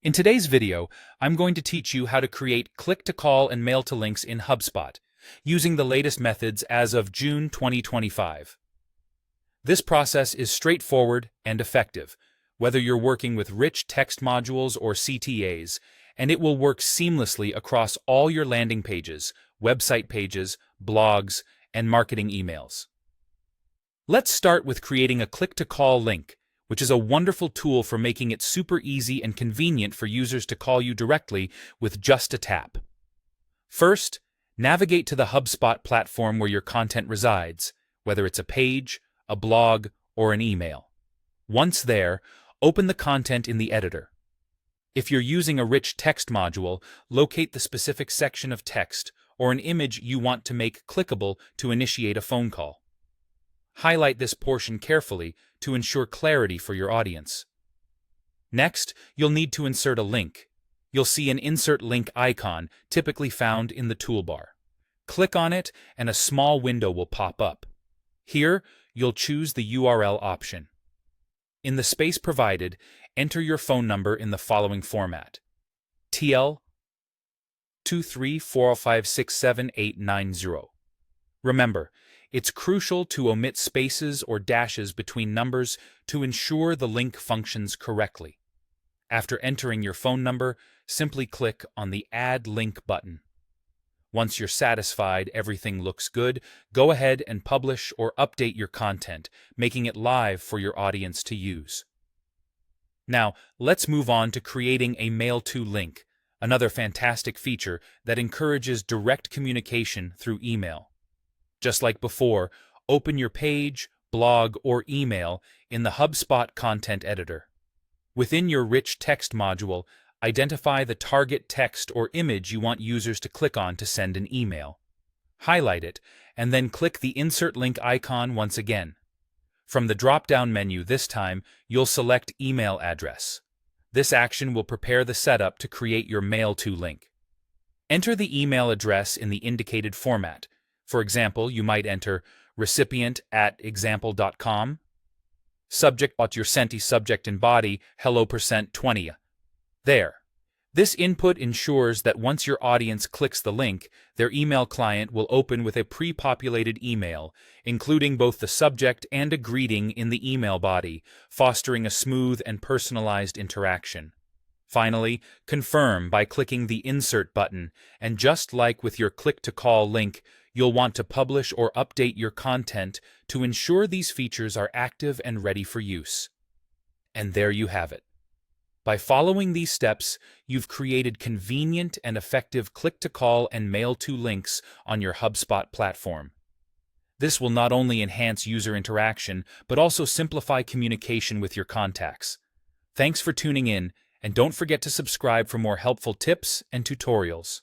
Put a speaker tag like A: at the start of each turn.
A: In today's video, I'm going to teach you how to create click-to-call and mail-to-links in HubSpot, using the latest methods as of June 2025. This process is straightforward and effective, whether you're working with rich text modules or CTAs, and it will work seamlessly across all your landing pages, website pages, blogs, and marketing emails. Let's start with creating a click-to-call link, which is a wonderful tool for making it super easy and convenient for users to call you directly with just a tap. First, navigate to the HubSpot platform where your content resides, whether it's a page, a blog, or an email. Once there, open the content in the editor. If you're using a rich text module, locate the specific section of text or an image you want to make clickable to initiate a phone call. Highlight this portion carefully to ensure clarity for your audience. Next, you'll need to insert a link. You'll see an insert link icon typically found in the toolbar. Click on it and a small window will pop up. Here, you'll choose the URL option. In the space provided, enter your phone number in the following format: TL 234567890. Remember, it's crucial to omit spaces or dashes between numbers to ensure the link functions correctly. After entering your phone number, simply click on the Add Link button. Once you're satisfied everything looks good, go ahead and publish or update your content, making it live for your audience to use. Now, let's move on to creating a mail-to link, another fantastic feature that encourages direct communication through email. Just like before, open your page, blog, or email in the HubSpot content editor. Within your rich text module, identify the target text or image you want users to click on to send an email. Highlight it, and then click the Insert Link icon once again. From the drop-down menu this time, you'll select Email Address. This action will prepare the setup to create your mail-to link. Enter the email address in the indicated format. For example, you might enter recipient@example.com, subject your senti subject and body hello%20. There. This input ensures that once your audience clicks the link, their email client will open with a pre-populated email, including both the subject and a greeting in the email body, fostering a smooth and personalized interaction. Finally, confirm by clicking the Insert button, and just like with your click-to-call link, you'll want to publish or update your content to ensure these features are active and ready for use. And there you have it. By following these steps, you've created convenient and effective click-to-call and mail-to links on your HubSpot platform. This will not only enhance user interaction, but also simplify communication with your contacts. Thanks for tuning in, and don't forget to subscribe for more helpful tips and tutorials.